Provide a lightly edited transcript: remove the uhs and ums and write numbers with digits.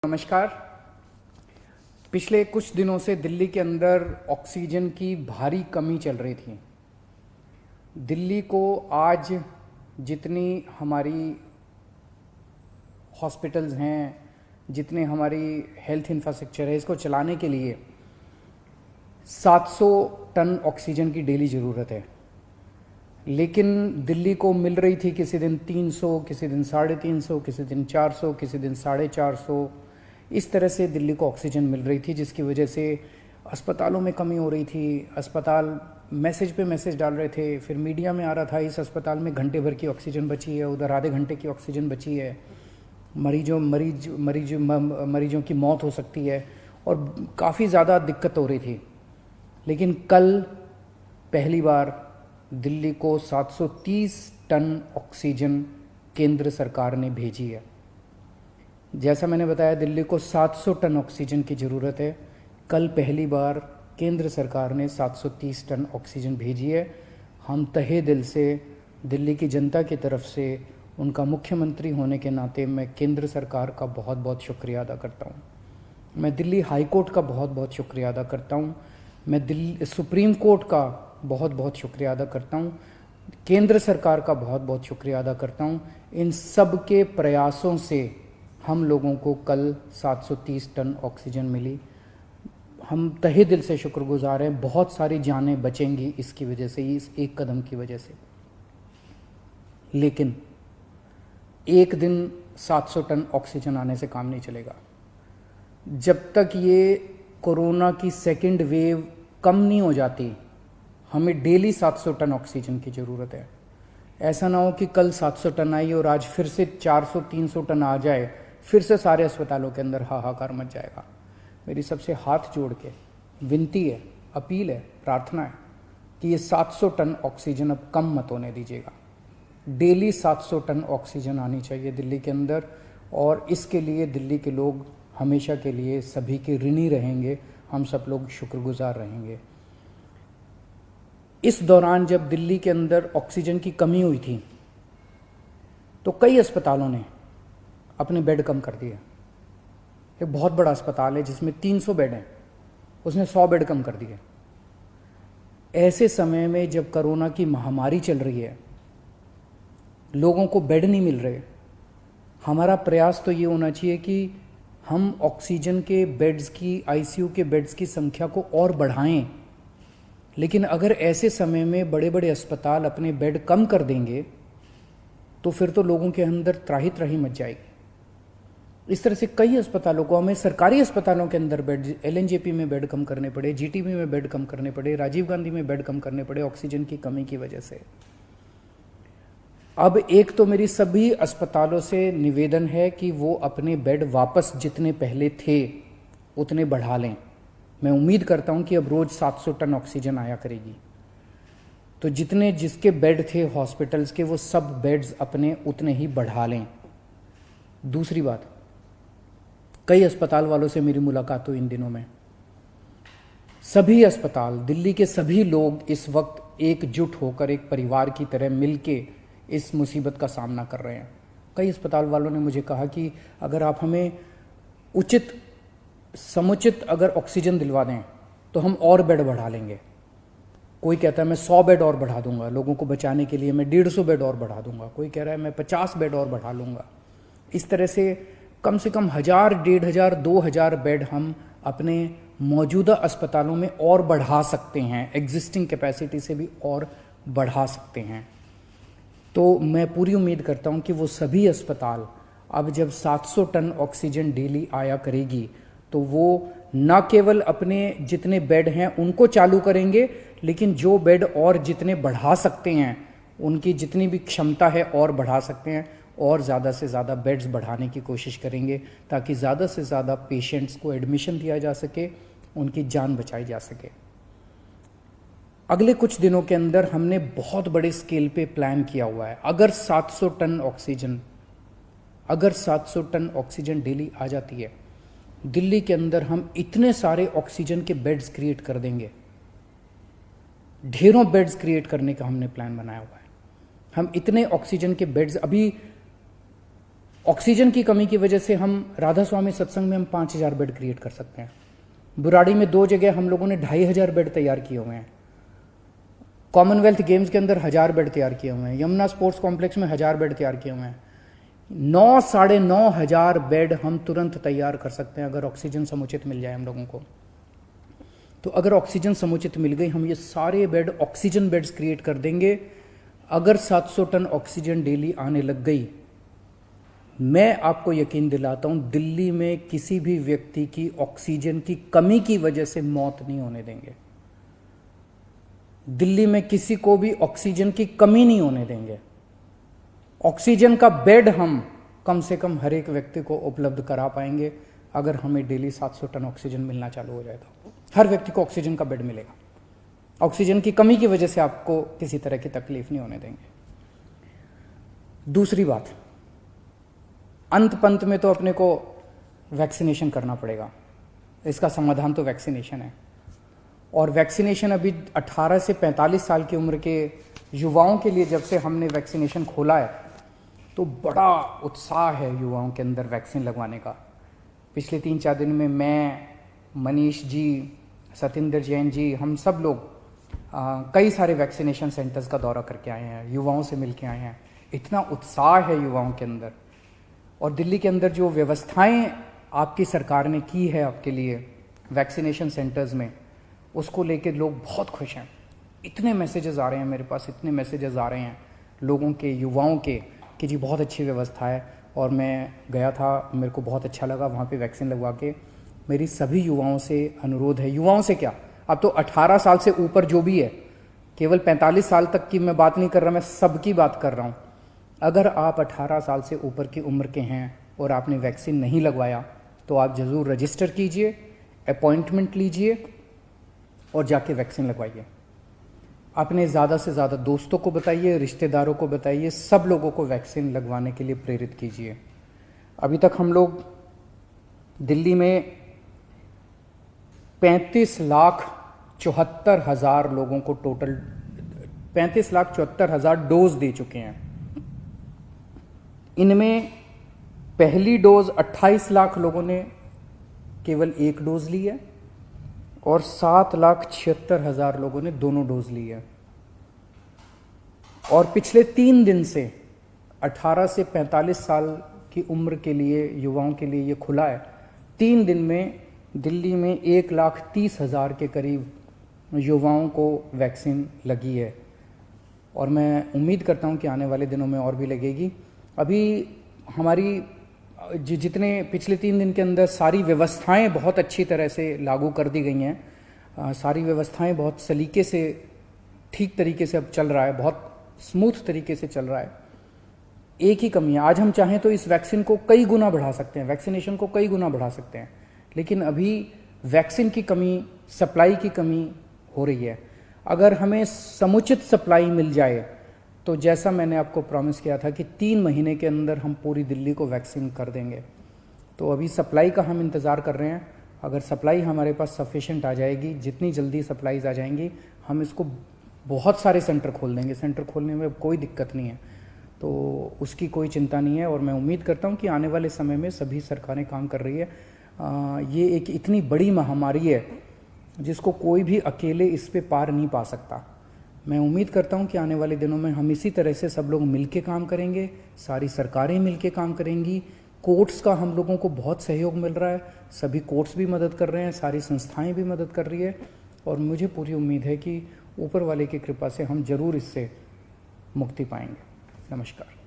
नमस्कार। पिछले कुछ दिनों से दिल्ली के अंदर ऑक्सीजन की भारी कमी चल रही थी। दिल्ली को आज जितनी हमारी हॉस्पिटल्स हैं, जितने हमारी हेल्थ इंफ्रास्ट्रक्चर है, इसको चलाने के लिए 700 टन ऑक्सीजन की डेली ज़रूरत है। लेकिन दिल्ली को मिल रही थी किसी दिन 300, किसी दिन 350, किसी दिन 400, किसी दिन 450। इस तरह से दिल्ली को ऑक्सीजन मिल रही थी, जिसकी वजह से अस्पतालों में कमी हो रही थी। अस्पताल मैसेज पे मैसेज डाल रहे थे, फिर मीडिया में आ रहा था इस अस्पताल में घंटे भर की ऑक्सीजन बची है, उधर आधे घंटे की ऑक्सीजन बची है, मरीजों की मौत हो सकती है और काफ़ी ज़्यादा दिक्कत हो रही थी। लेकिन कल पहली बार दिल्ली को 730 टन ऑक्सीजन केंद्र सरकार ने भेजी है। जैसा मैंने बताया, दिल्ली को 700 टन ऑक्सीजन की ज़रूरत है। कल पहली बार केंद्र सरकार ने 730 टन ऑक्सीजन भेजी है। हम तहे दिल से दिल्ली की जनता की तरफ से, उनका मुख्यमंत्री होने के नाते, मैं केंद्र सरकार का बहुत बहुत शुक्रिया अदा करता हूँ। मैं दिल्ली हाई कोर्ट का बहुत बहुत शुक्रिया अदा करता हूँ। मैं दिल्ली सुप्रीम कोर्ट का बहुत बहुत शुक्रिया अदा करता हूँ। केंद्र सरकार का बहुत बहुत शुक्रिया अदा करता हूँ। इन सब के प्रयासों से हम लोगों को कल 730 टन ऑक्सीजन मिली। हम तहे दिल से शुक्रगुजार हैं। बहुत सारी जानें बचेंगी इसकी वजह से, इस एक कदम की वजह से। लेकिन एक दिन 700 टन ऑक्सीजन आने से काम नहीं चलेगा। जब तक ये कोरोना की सेकंड वेव कम नहीं हो जाती, हमें डेली 700 टन ऑक्सीजन की ज़रूरत है। ऐसा ना हो कि कल 700 टन आई और आज फिर से 400-300 टन आ जाए, फिर से सारे अस्पतालों के अंदर हाहाकार मच जाएगा। मेरी सबसे हाथ जोड़ के विनती है, अपील है, प्रार्थना है कि ये 700 टन ऑक्सीजन अब कम मत होने दीजिएगा। डेली 700 टन ऑक्सीजन आनी चाहिए दिल्ली के अंदर, और इसके लिए दिल्ली के लोग हमेशा के लिए सभी के ऋणी रहेंगे। हम सब लोग शुक्रगुजार रहेंगे। इस दौरान जब दिल्ली के अंदर ऑक्सीजन की कमी हुई थी, तो कई अस्पतालों ने अपने बेड कम कर दिए। एक बहुत बड़ा अस्पताल है जिसमें 300 बेड हैं, उसने 100 बेड कम कर दिए। ऐसे समय में जब कोरोना की महामारी चल रही है, लोगों को बेड नहीं मिल रहे, हमारा प्रयास तो ये होना चाहिए कि हम ऑक्सीजन के बेड्स की, आईसीयू के बेड्स की संख्या को और बढ़ाएं। लेकिन अगर ऐसे समय में बड़े बड़े अस्पताल अपने बेड कम कर देंगे, तो फिर तो लोगों के अंदर त्राही त्राही मच जाएगी। इस तरह से कई अस्पतालों को, हमें सरकारी अस्पतालों के अंदर बेड, एलएनजेपी में बेड कम करने पड़े, जीटीबी में बेड कम करने पड़े, राजीव गांधी में बेड कम करने पड़े ऑक्सीजन की कमी की वजह से। अब एक तो मेरी सभी अस्पतालों से निवेदन है कि वो अपने बेड वापस जितने पहले थे उतने बढ़ा लें। मैं उम्मीद करता हूं कि अब रोज 700 टन ऑक्सीजन आया करेगी, तो जितने जिसके बेड थे हॉस्पिटल्स के, वो सब बेड्स अपने उतने ही बढ़ा लें। दूसरी बात, कई अस्पताल वालों से मेरी मुलाकात हुई इन दिनों में। सभी अस्पताल, दिल्ली के सभी लोग इस वक्त एकजुट होकर, एक परिवार की तरह मिलके इस मुसीबत का सामना कर रहे हैं। कई अस्पताल वालों ने मुझे कहा कि अगर आप हमें उचित समुचित अगर ऑक्सीजन दिलवा दें तो हम और बेड बढ़ा लेंगे। कोई कहता है मैं 100 बेड और बढ़ा दूंगा लोगों को बचाने के लिए, मैं 150 बेड और बढ़ा दूंगा। कोई कह रहा है मैं 50 बेड और बढ़ा लूंगा। इस तरह से कम 1000, 1500, 2000 बेड हम अपने मौजूदा अस्पतालों में और बढ़ा सकते हैं, एग्जिस्टिंग कैपेसिटी से भी और बढ़ा सकते हैं। तो मैं पूरी उम्मीद करता हूं कि वो सभी अस्पताल अब जब 700 टन ऑक्सीजन डेली आया करेगी, तो वो न केवल अपने जितने बेड हैं उनको चालू करेंगे, लेकिन जो बेड और जितने बढ़ा सकते हैं, उनकी जितनी भी क्षमता है और बढ़ा सकते हैं, और ज़्यादा से ज़्यादा बेड्स बढ़ाने की कोशिश करेंगे, ताकि ज़्यादा से ज़्यादा पेशेंट्स को एडमिशन दिया जा सके, उनकी जान बचाई जा सके। अगले कुछ दिनों के अंदर हमने बहुत बड़े स्केल पे प्लान किया हुआ है। अगर 700 टन ऑक्सीजन डेली आ जाती है दिल्ली के अंदर, हम इतने सारे ऑक्सीजन के बेड्स क्रिएट कर देंगे। ढेरों बेड्स क्रिएट करने का हमने प्लान बनाया हुआ है। हम इतने ऑक्सीजन के बेड्स, अभी ऑक्सीजन की कमी की वजह से हम राधा स्वामी सत्संग में हम 5000 बेड क्रिएट कर सकते हैं। बुराड़ी में 2 जगह हम लोगों ने 2500 बेड तैयार किए हुए हैं। कॉमनवेल्थ गेम्स के अंदर 1000 बेड तैयार किए हुए हैं। यमुना स्पोर्ट्स कॉम्प्लेक्स में 1000 बेड तैयार किए हुए हैं। 9-9,500 बेड हम तुरंत तैयार कर सकते हैं अगर ऑक्सीजन समुचित मिल जाए हम लोगों को। तो अगर ऑक्सीजन समुचित मिल गई, हम ये सारे बेड ऑक्सीजन बेड्स क्रिएट कर देंगे। अगर 700 टन ऑक्सीजन डेली आने लग गई, मैं आपको यकीन दिलाता हूं दिल्ली में किसी भी व्यक्ति की ऑक्सीजन की कमी की वजह से मौत नहीं होने देंगे। दिल्ली में किसी को भी ऑक्सीजन की कमी नहीं होने देंगे। ऑक्सीजन का बेड हम कम से कम हर एक व्यक्ति को उपलब्ध करा पाएंगे अगर हमें डेली 700 टन ऑक्सीजन मिलना चालू हो जाएगा। हर व्यक्ति को ऑक्सीजन का बेड मिलेगा। ऑक्सीजन की कमी की वजह से आपको किसी तरह की तकलीफ नहीं होने देंगे। दूसरी बात, अंत पंत में तो अपने को वैक्सीनेशन करना पड़ेगा। इसका समाधान तो वैक्सीनेशन है। और वैक्सीनेशन अभी 18 से 45 साल की उम्र के युवाओं के लिए जब से हमने वैक्सीनेशन खोला है तो बड़ा उत्साह है युवाओं के अंदर वैक्सीन लगवाने का। पिछले 3-4 दिन में मैं, मनीष जी, सतिंदर जैन जी, हम सब लोग कई सारे वैक्सीनेशन सेंटर्स का दौरा करके आए हैं, युवाओं से मिल के आए हैं। इतना उत्साह है युवाओं के अंदर। और दिल्ली के अंदर जो व्यवस्थाएं आपकी सरकार ने की है आपके लिए वैक्सीनेशन सेंटर्स में, उसको लेके लोग बहुत खुश हैं। इतने मैसेजेस आ रहे हैं मेरे पास, इतने मैसेजेस आ रहे हैं लोगों के, युवाओं के, कि जी बहुत अच्छी व्यवस्था है। और मैं गया था, मेरे को बहुत अच्छा लगा वहाँ पे वैक्सीन लगवा के। मेरी सभी युवाओं से अनुरोध है, युवाओं से क्या, अब तो 18 साल से ऊपर जो भी है, केवल 45 साल तक की मैं बात नहीं कर रहा, मैं सबकी बात कर रहा हूँ। अगर आप 18 साल से ऊपर की उम्र के हैं और आपने वैक्सीन नहीं लगवाया तो आप ज़रूर रजिस्टर कीजिए, अपॉइंटमेंट लीजिए और जाके वैक्सीन लगवाइए। अपने ज़्यादा से ज़्यादा दोस्तों को बताइए, रिश्तेदारों को बताइए, सब लोगों को वैक्सीन लगवाने के लिए प्रेरित कीजिए। अभी तक हम लोग दिल्ली में 35,74,000 लोगों को टोटल 35,74,000 डोज दे चुके हैं। इनमें पहली डोज 28 लाख लोगों ने केवल 1 डोज ली है और 7,76,000 लोगों ने दोनों डोज ली है। और पिछले 3 दिन से 18 से 45 साल की उम्र के लिए, युवाओं के लिए ये खुला है। 3 दिन में दिल्ली में 1,30,000 के करीब युवाओं को वैक्सीन लगी है और मैं उम्मीद करता हूं कि आने वाले दिनों में और भी लगेगी। अभी हमारी जितने पिछले 3 दिन के अंदर सारी व्यवस्थाएं बहुत अच्छी तरह से लागू कर दी गई हैं। सारी व्यवस्थाएं बहुत सलीके से, ठीक तरीके से अब चल रहा है, बहुत स्मूथ तरीके से चल रहा है। एक ही कमी है, आज हम चाहें तो इस वैक्सीन को कई गुना बढ़ा सकते हैं, वैक्सीनेशन को कई गुना बढ़ा सकते हैं, लेकिन अभी वैक्सीन की कमी, सप्लाई की कमी हो रही है। अगर हमें समुचित सप्लाई मिल जाए तो जैसा मैंने आपको प्रॉमिस किया था कि 3 महीने के अंदर हम पूरी दिल्ली को वैक्सीन कर देंगे, तो अभी सप्लाई का हम इंतज़ार कर रहे हैं। अगर सप्लाई हमारे पास सफिशेंट आ जाएगी, जितनी जल्दी सप्लाईज आ जाएंगी, हम इसको बहुत सारे सेंटर खोल देंगे। सेंटर खोलने में कोई दिक्कत नहीं है, तो उसकी कोई चिंता नहीं है। और मैं उम्मीद करता हूँ कि आने वाले समय में सभी सरकारें काम कर रही है। ये एक इतनी बड़ी महामारी है जिसको कोई भी अकेले इस पे पार नहीं पा सकता। मैं उम्मीद करता हूं कि आने वाले दिनों में हम इसी तरह से सब लोग मिलके काम करेंगे, सारी सरकारें मिलके काम करेंगी। कोर्ट्स का हम लोगों को बहुत सहयोग मिल रहा है, सभी कोर्ट्स भी मदद कर रहे हैं, सारी संस्थाएं भी मदद कर रही है और मुझे पूरी उम्मीद है कि ऊपर वाले की कृपा से हम जरूर इससे मुक्ति पाएंगे। नमस्कार।